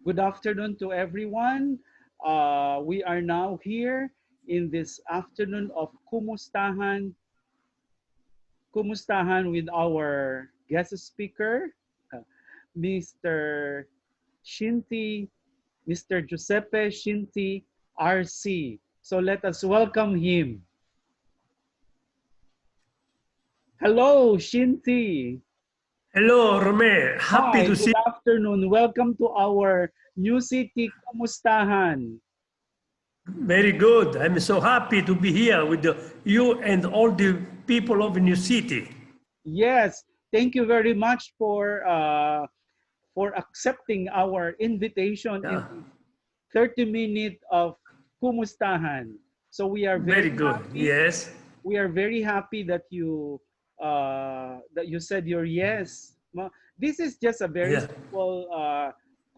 Good afternoon to everyone. We are now here in this afternoon of Kumustahan with our guest speaker, uh, Mr. Scinti, Mr. Giuseppe Scinti, RC. So let us welcome him. Hello, Scinti. Hello, Rome. Happy Hi, to see good afternoon. Welcome to our new City Kumustahan. you. Very good. I'm so happy to be here with you and all the people of New City. Yes, thank you very much for accepting our invitation in Yeah, the 30 minute of Kumustahan. So we are very very good. happy. Yes. We are very happy that you said your yes. This is just a very Yeah. simple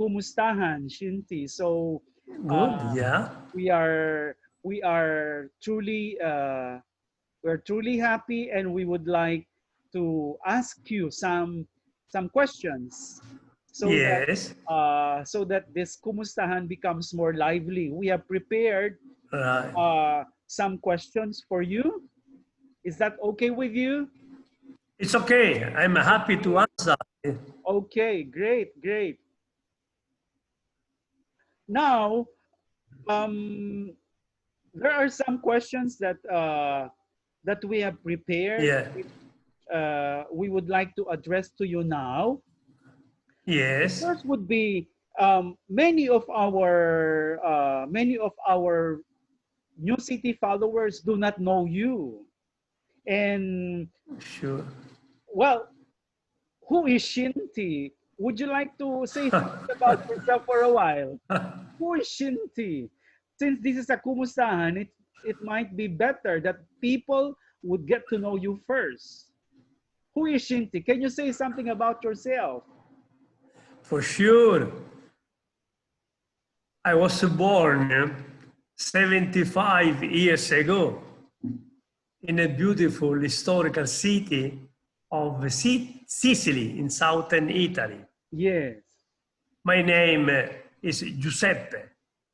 Kumustahan, Shinti. So Good. uh, Yeah. we are we are truly we're truly happy, and we would like to ask you some questions Yes. so that this kumustahan becomes more lively. We have prepared Right. some questions for you. Is that okay with you? It's okay. I'm happy to Okay. answer. Okay, great, great. Now, um, there are some questions that we have prepared. Yeah. We would like to address to you now. The Yes. first would be many of our new city followers do not know you. And Sure. well, who is Shinti? Would you like to say something about yourself for a while? Who is Shinti? Since this is a kumustahan, it might be better that people would get to know you first. Who is Shinti? Can you say something about yourself? For sure. I was born 75 years ago in a beautiful historical city of Sicily in southern Italy. Yes. My name is Giuseppe,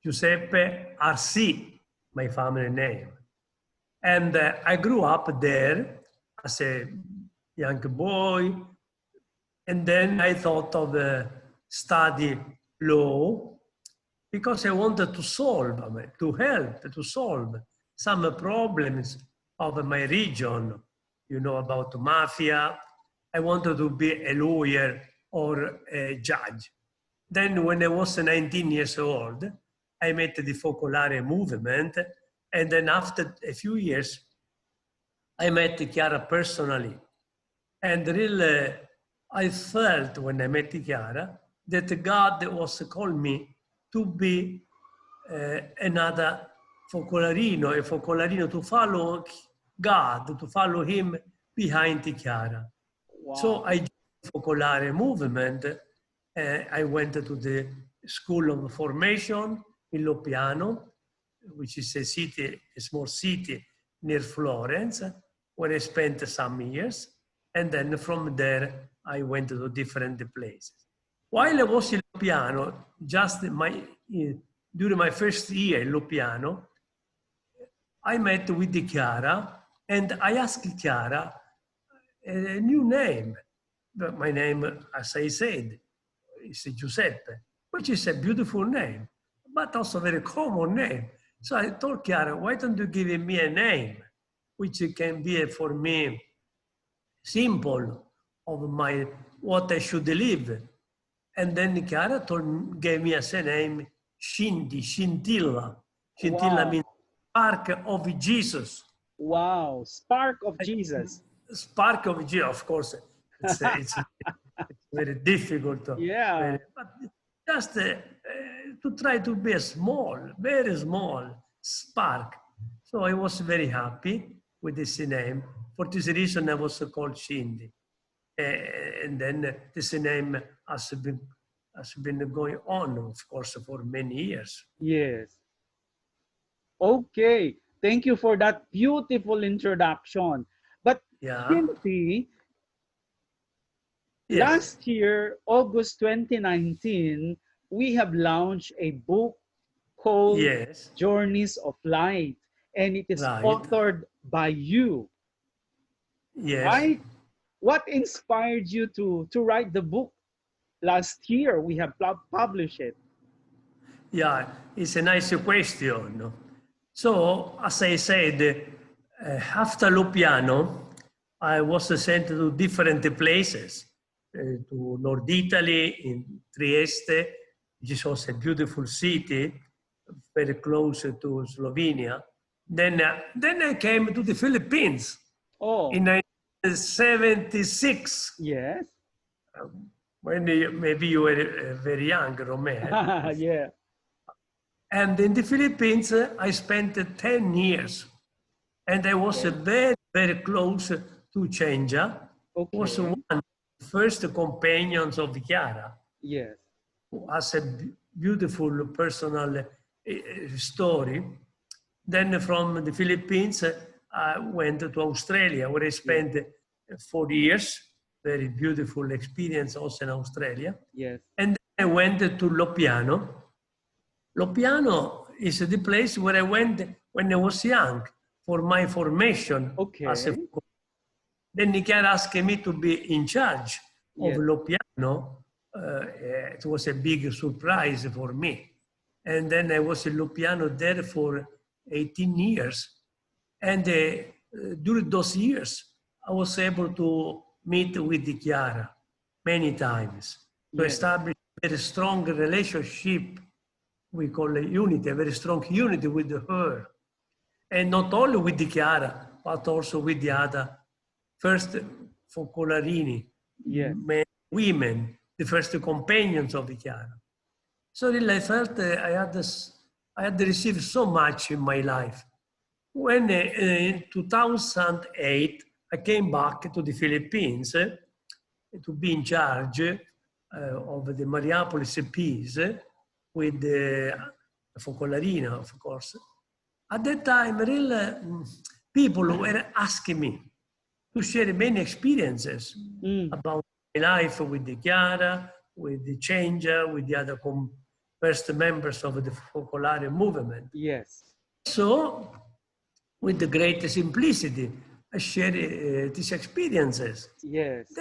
Giuseppe RC, my family name. And I grew up there as a young boy. And then I thought of study law because I wanted to solve, to help, to solve some problems of my region, you know, about mafia. I wanted to be a lawyer or a judge. Then when I was 19 years old, I met the Focolare movement. And then after a few years, I met Chiara personally. And really, I felt when I met Chiara that God was calling me to be another focolarino, a focolarino to follow God, to follow Him behind Chiara. So I Wow. joined the Focolare movement. I went to the School of Formation in Loppiano, which is a city, a small city near Florence, where I spent some years. And then from there, I went to different places. While I was in Loppiano, during my first year in Loppiano, I met with Chiara and I asked Chiara a new name. But my name, as I said, is Giuseppe, which is a beautiful name, but also a very common name. So I told Chiara, why don't you give me a name which can be for me simple of my what I should live. And then Chiara gave me as a name Scinti, Scintilla. Scintilla Wow. means spark of Jesus. Wow. Spark of Jesus. Spark of Jesus, of course, it's very difficult, Yeah. but just to try to be a small, very small spark. So I was very happy with this name. For this reason, I was called Shindy. And then this name has been going on, of course, for many years. Yes. Okay. Thank you for that beautiful introduction. But Yeah. Shinti, Yes. last year, August 2019, we have launched a book called Yes, Journeys of Light, and it is right. authored by you, Yes. right? What inspired you to write the book? Last year we have published it. Yeah, it's a nice question. So, as I said, after Lupiano, I was sent to different places, to North Italy, in Trieste, which is also a beautiful city, very close to Slovenia. Then I came to the Philippines Oh, in 1976, yes. when maybe you were very young, Romain. Yeah. And in the Philippines, I spent 10 years. And I was Okay. very, very close to Chenja, was one Okay. of the first companions of Chiara, Yes. who has a beautiful personal story. Then from the Philippines, I went to Australia, where I Yes. spent 4 years, very beautiful experience also in Australia. Yes. And then I went to Lopiano. Lopiano is the place where I went when I was young for my formation as a. Okay. Then Nichiara asked me to be in charge of Yes. Lopiano. It was a big surprise for me. And then I was in Lopiano there for 18 years. And during those years, I was able to meet with Chiara many times to Yes. establish a very strong relationship. We call it unity, a very strong unity with her. And not only with the Chiara, but also with the other first Focolarini, Yes. men, women, the first companions of the Chiara. So really I felt I had received so much in my life. When in 2008, I came back to the Philippines to be in charge of the Mariapolis peace with the Focolarina, of course. At that time, people were asking me to share many experiences Mm. about my life with the Chiara, with the Changer, with the other first members of the Focolare movement. Yes. So, with the great simplicity, I share these experiences. Yes.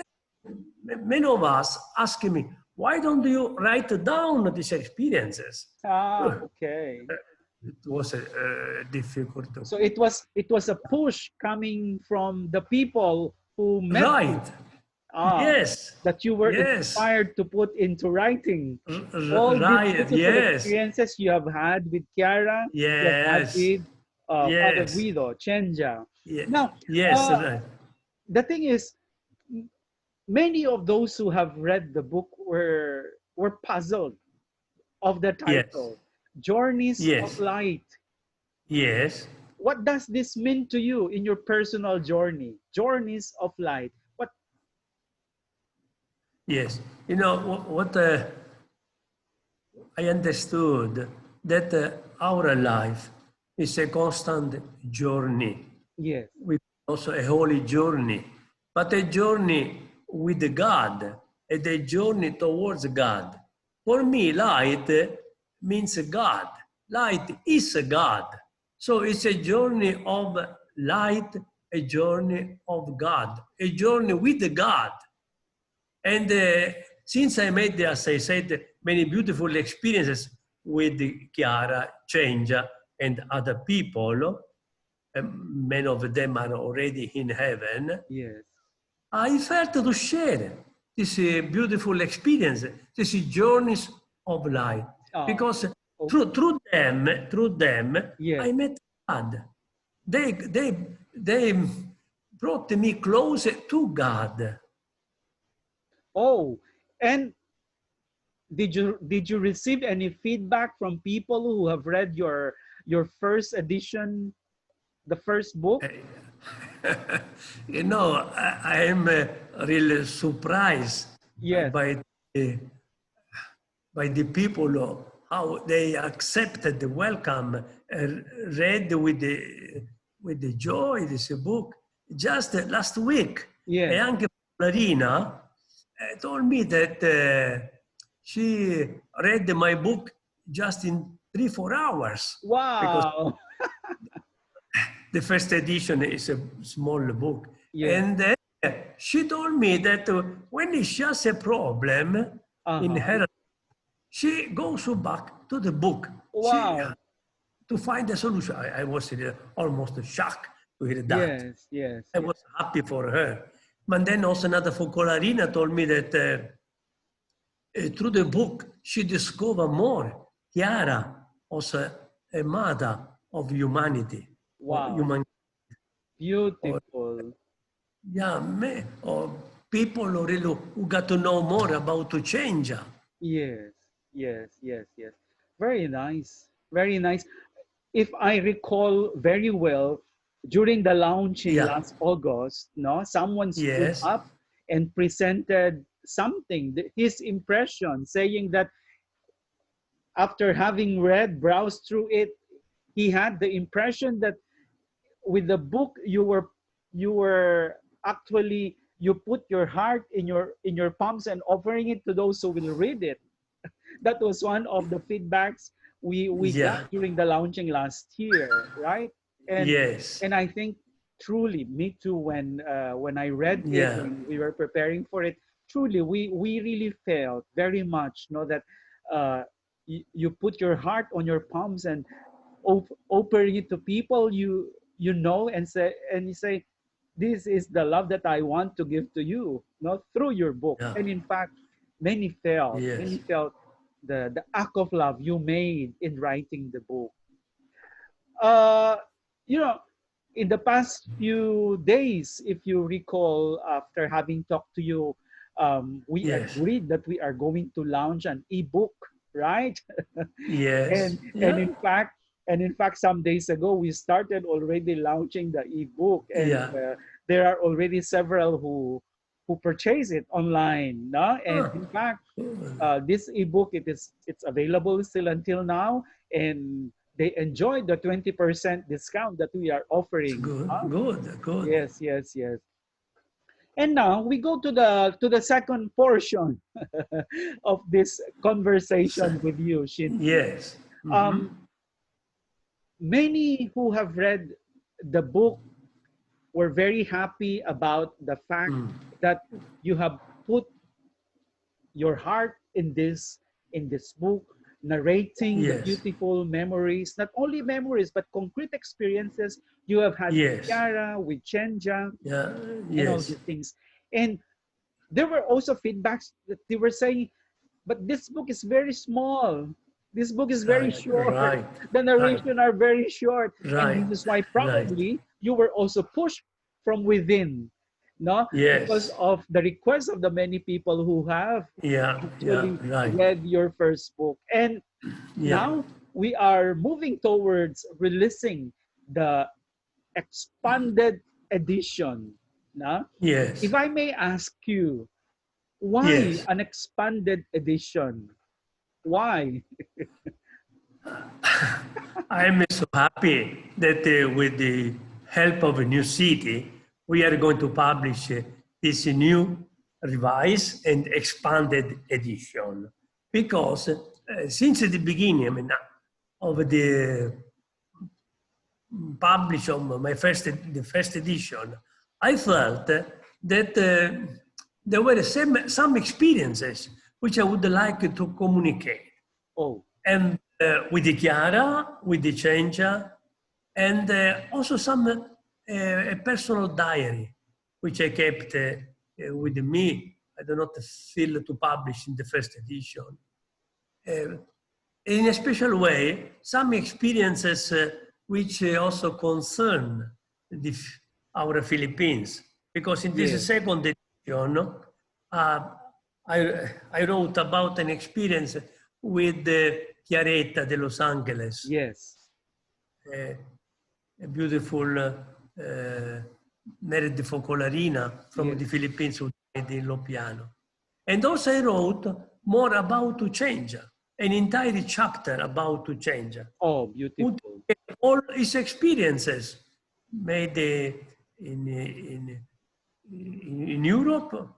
Many of us ask me, why don't you write down these experiences? Ah, okay. It was difficult. So it was a push coming from the people who met you. Right. Ah, Yes. that you were Yes. inspired to put into writing all these Right. beautiful Yes. experiences you have had with Kiara, you have had Yes. with Father Yes. Guido, Chenja. Yeah. Now, Yes. uh, Right. the thing is, many of those who have read the book were puzzled of the Yes. title, Journeys of Yes. Light. Yes. What does this mean to you in your personal journey? Journeys of Light. What? Yes. You know what I understood that our life is a constant journey. Yes. We also a holy journey, but a journey with God and a journey towards God. For me, light means God. Light is God. So it's a journey of light, a journey of God, a journey with God. And since I made, as I said, many beautiful experiences with Chiara, Chenja, and other people, many of them are already in heaven, Yes. I felt to share this beautiful experience, these journeys of life, Ah, because okay. through them, Yes. I met God. They brought me closer to God. Oh, and did you receive any feedback from people who have read your first edition, the first book? You know, I am really surprised Yes. the, by the people how they accepted the welcome, read with the joy this book. Just last week, e Yes. anche Marina told me that she read my book just in 3-4 hours, because Wow. the first edition is a small book. Yeah. And then she told me that when she has a problem in Uh-huh. her, she goes back to the book. She Wow. to find a solution. I was almost shocked to hear that. Yes, yes, I yes. was happy for her. But then also another Focolarina told me that through the book, she discovered more. Chiara was a mother of humanity, or Wow. human, or Beautiful. yeah, me, or people who really who got to know more about to change. Yes, yes, yes, yes. Very nice. Very nice. If I recall very well, during the launching Yeah, last August, no, someone stood yes, up and presented something, his impression, saying that after having read, browsed through it, he had the impression that with the book you were actually you put your heart in your palms and offering it to those who will read it. That was one of the feedbacks we got yeah, during the launching last year, right? and yes, and I think truly, me too, when I read it, yeah, when we were preparing for it, truly we really felt very much know that you put your heart on your palms and offering it to people you know, and you say, this is the love that I want to give to you, not through your book. yeah, And in fact, many felt the act of love you made in writing the book. uh you know, in the past few days, if you recall, after having talked to you, we yes, agreed that we are going to launch an ebook, right? yes, And yeah, in fact, some days ago we started already launching the ebook, and yeah. there are already several who purchase it online, no? And Ah, in fact, good. this ebook, it's available still until now, and they enjoy the 20% discount that we are It's offering, good, huh? good, good. Yes, yes, yes. And now we go to the second portion of this So, conversation with you, Shinti. yes. Mm-hmm. um, Many who have read the book were very happy about the fact Mm. that you have put your heart in this book, narrating the Yes. beautiful memories, not only memories but concrete experiences you have had with Yes. Kiara, with Chenja, Yeah. and all Yes. these things. And there were also feedbacks that they were saying, but this book is very small. This book is very Right. short. Right. The Right. narration are very short. And Right. this is why Right. probably you were also pushed from within, no? Because Yes. of the request of the many people who have Yeah. Yeah. actually Right. read your first book. And Yeah. now we are moving towards releasing the expanded edition. No? Yes. If I may ask you, why Yes. an expanded edition? Why? I'm so happy that with the help of a new city, we are going to publish this new revised and expanded edition. Because since the beginning, I mean, of the publish on my the first edition, I felt that there were some experiences which I would like to communicate. Oh, And with the Chiara, with the Chenja, and also some a personal diary, which I kept with me. I do not feel to publish in the first edition. Uh, in a special way, some experiences which also concern the, our Philippines. Because in this yes, second edition, uh, I wrote about an experience with Chiaretta de Los Angeles, yes, uh, a beautiful married focolarina from the yes. Philippines who died in Lopiano. And also I wrote more about to change, an entire chapter about to change. Oh, Who beautiful. all his experiences made in Europe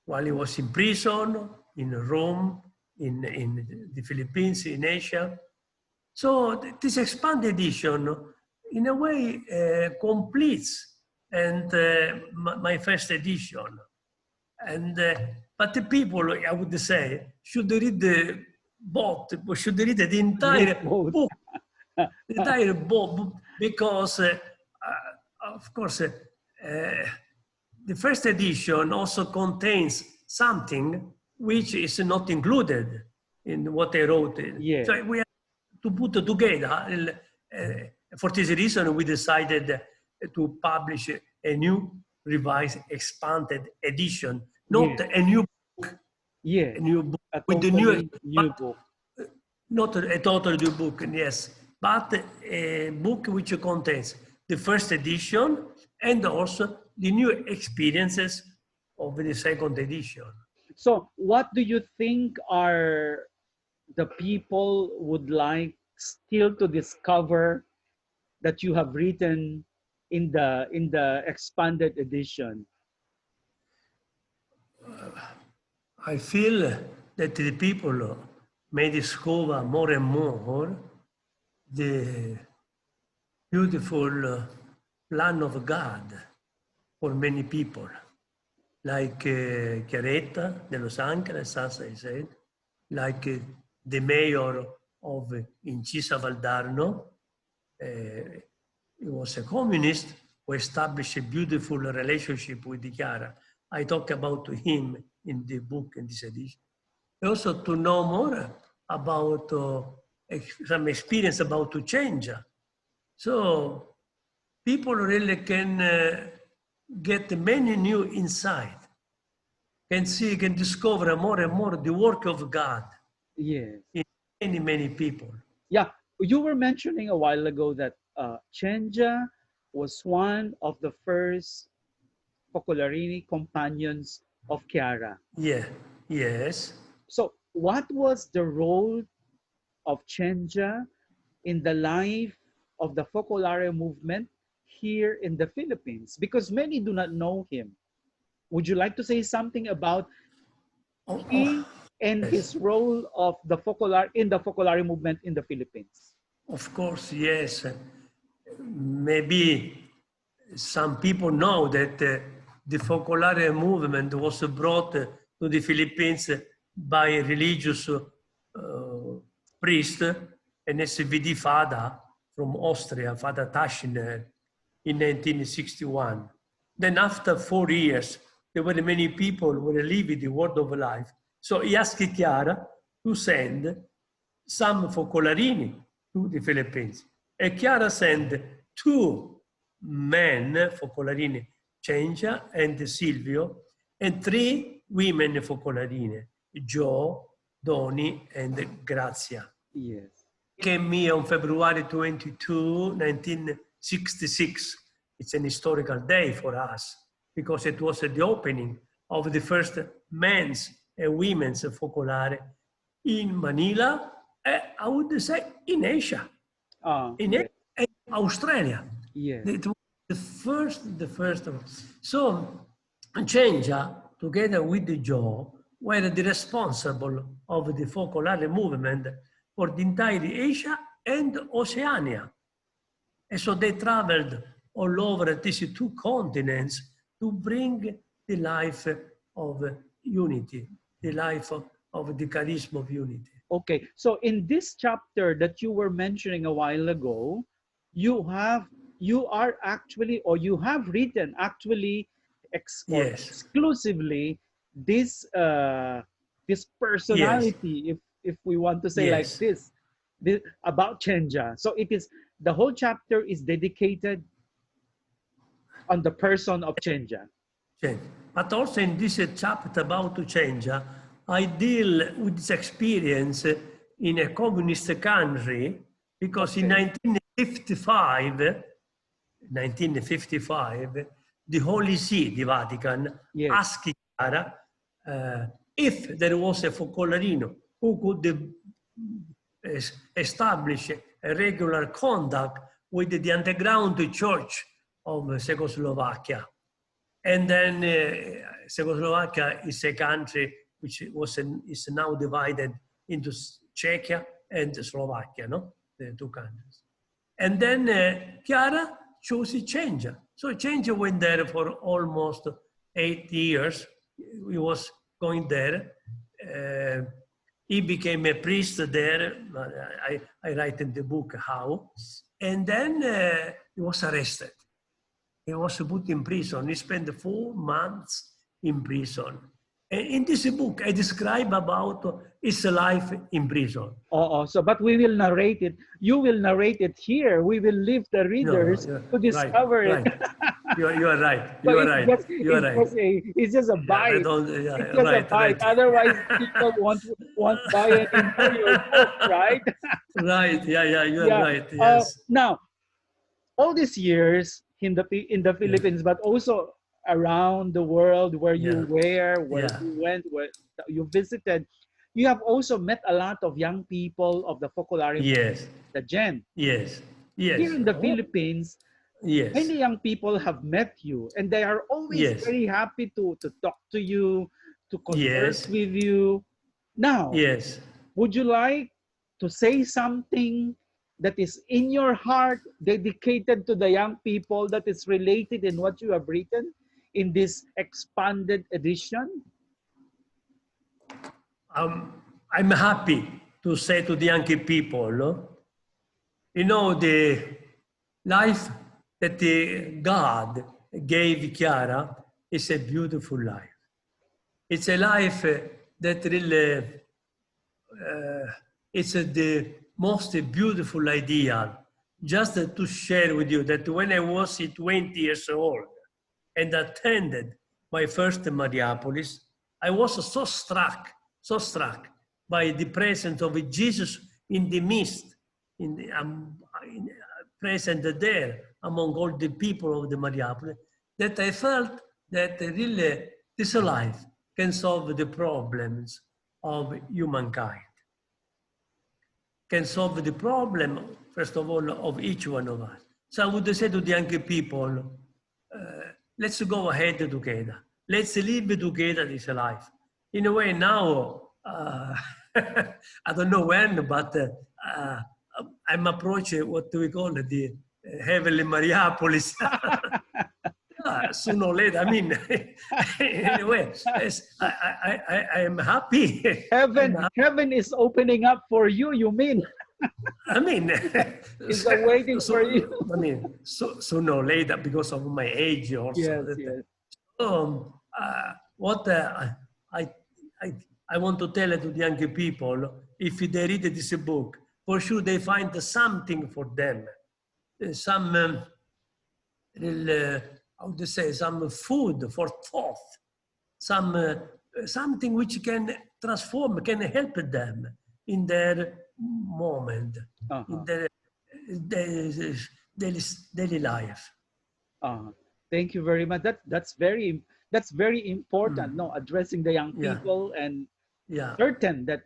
while he was in prison, in Rome, in the Philippines, in Asia. So this expanded edition, in a way, completes and my first edition. And but the people, I would say, should read the book, should read the entire Both. book, the entire book, because of course the first edition also contains something which is not included in what I wrote. Yeah. So we have to put together. For this reason, we decided to publish a new, revised, expanded edition, not Yeah. a new book, Yeah. a new book A with the totally new new book. not a total new book, yes, but a book which contains the first edition and also the new experiences of the second edition. So, what do you think are the people would like still to discover that you have written in the expanded edition? I feel that the people may discover more and more the beautiful plan of God for many people, like Chiaretta de Los Angeles, as I said, like the mayor of Incisa Valdarno. He was a communist who established a beautiful relationship with Chiara. I talk about him in the book, in this edition. Also to know more about some experience about to change. So people really can get many new insight, can see, can discover more and more the work of God Yes. in many, many people. Yeah, you were mentioning a while ago that Chenja was one of the first Focolarini companions of Chiara. Yeah, yes. So, what was the role of Chenja in the life of the Focolare movement here in the Philippines? Because many do not know him. Would you like to say something about Oh, he and yes. his role of the Focolare movement in the Philippines? Of course, yes. Maybe some people know that the Focolare movement was brought to the Philippines by a religious priest, an SVD father from Austria, Father Taschner, in 1961. Then after 4 years, there were many people who were living the word of life. So he asked Chiara to send some Focolarini to the Philippines. E Chiara sent 2 men, Focolarini, Cengia and Silvio, and 3 women Focolarine, Jo, Doni, and Grazia. Yes. Came here on February 22, 1966. It's an historical day for us because it was the opening of the first men's and women's focolare in Manila, I would say in Asia, in Yes. Australia. Yes. It was the first. So Cengia, together with the Joe, were the responsible of the focolare movement for the entire Asia and Oceania. And so they traveled all over these 2 continents to bring the life of unity, the life of the charisma of unity. Okay, so in this chapter that you were mentioning a while ago, you are actually, or you have written actually or Yes, exclusively this this yes, personality, if we want to say like yes, this about Chenja. So it is, the whole chapter is dedicated on the person of Chenja. But also in this chapter about to change, I deal with this experience in a communist country because in Okay. 1955, the Holy See, the Vatican, Yes. asked Chiara if there was a Focolarino who could establish a regular contact with the underground church of Czechoslovakia. And then Czechoslovakia is a country which is now divided into Czechia and Slovakia, no? The two countries. And then Chiara chose Chej. So Chej went there for almost 8 years. He was going there. He became a priest there. I write in the book how. And then he was arrested. He was put in prison. He spent 4 months in prison. And in this book, I describe about his life in prison. Oh, so but we will narrate it. You will narrate it here. We will leave the readers to discover it. Right. You are right. So You are right. You are right. It's just a bite. Yeah, It's just a bite. right. Otherwise, people won't buy any more your book, right? Right. Yeah. You are Yeah. right. Yes. Now, all these years in the Philippines, but also around the world where you were, where you went, where you visited, you have also met a lot of young people of the Focolare, the Gen. Yes. Here in the Philippines, Yes. many young people have met you, and they are always very happy to talk to you, to converse with you. Now, would you like to say something that is in your heart, dedicated to the young people, that is related in what you have written in this expanded edition? I'm happy to say to the young people, you know, the life that God gave Chiara is a beautiful life. It's a life that really, it's the most beautiful idea. Just to share with you that when I was 20 years old and attended my first Mariapolis, I was so struck by the presence of Jesus in the midst, present there among all the people of the Mariapolis, that I felt that really this life can solve the problems of humankind, can solve the problem, first of all, of each one of us. So I would say to the young people, let's go ahead together. Let's live together this life. In a way now, I don't know when, but I'm approaching what we call the heavenly Mariapolis. Sooner or later, I mean, in a way, I am happy. Heaven is opening up for you, you mean? I mean, it's waiting for you. I mean, sooner or later, because of my age also. Yes. What I want to tell to the young people, if they read this book, for sure they find something for them, some, how to say, some food for thought, something which can transform, can help them in their moment, in their daily life. Thank you very much. That's very important. No, addressing the young people and certain that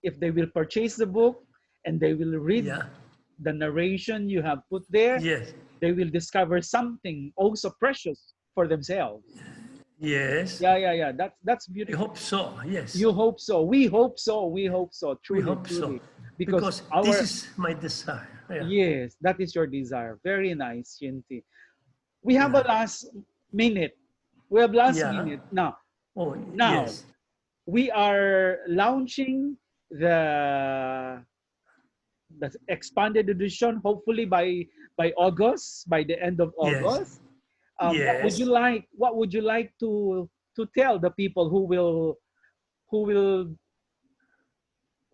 if they will purchase the book and they will read the narration you have put there, they will discover something also precious for themselves. Yes. Yeah. That's beautiful. I hope so. Yes. You hope so. We hope so. We hope so. Truly, we hope truly. So. Because this is my desire. Yes, that is your desire. Very nice, Scinti. We have a last minute. We have last minute now. Now we are launching the expanded edition. Hopefully by August, by the end of August. What would you like to tell the people who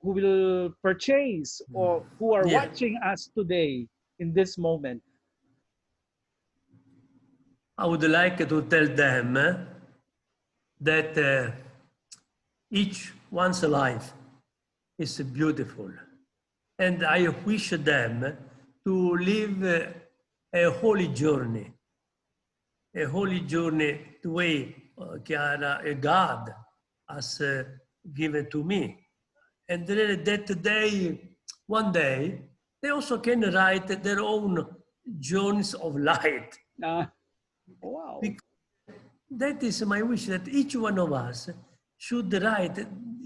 will purchase or who are watching us today in this moment? I would like to tell them that each one's life is beautiful. And I wish them to live a holy journey the way God has given to me. And that one day, they also can write their own journeys of light. Wow. Because that is my wish, that each one of us should write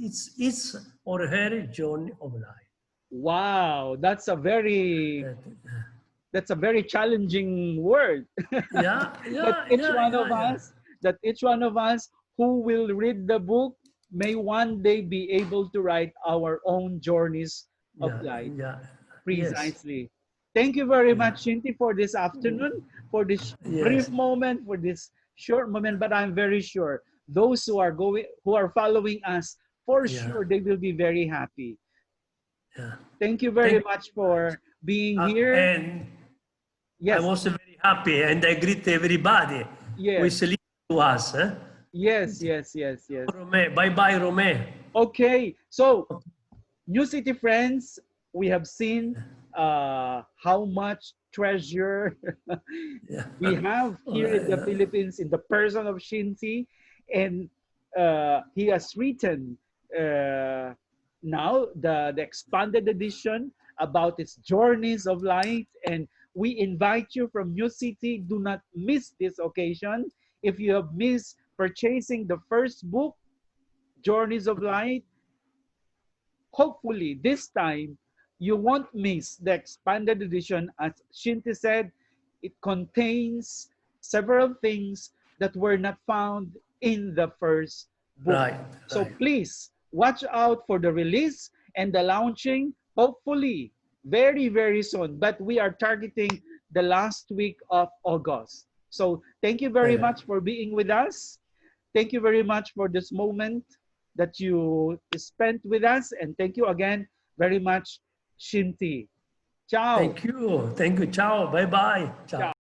it's his or her journey of life. Wow, that's a very That, challenging word. yeah, that yeah, each yeah, one of yeah, yeah, us that each one of us who will read the book may one day be able to write our own journeys of yeah, life. yeah. Yes, Precisely. Thank you very yeah, much, Shinti, for this afternoon, for this brief yes, moment, for this short moment. But I'm very sure those who are following us, for yeah, sure, they will be very happy. yeah. Thank you very Thank you much very much. for being here. And I'm Yes, also very happy, and I greet everybody who is yes, listening to us. yes, yes, yes, yes. Rome, bye bye, Rome. Okay, so New City friends, we have seen how much treasure Yeah. we have Oh, here in the yeah. Philippines in the person of Shinti, and he has written uh, now the expanded edition about its journeys of light. And we invite you from New City, do not miss this occasion. If you have missed purchasing the first book, Journeys of Light, hopefully this time you won't miss the expanded edition. As Shinti said, it contains several things that were not found in the first book. Right, So right. please watch out for the release and the launching, hopefully very, very soon. But we are targeting the last week of August. So thank you very Okay. much for being with us. Thank you very much for this moment that you spent with us. And thank you again very much, Shinti. Ciao. Thank you. Thank you. Ciao. Bye bye. Ciao. Ciao.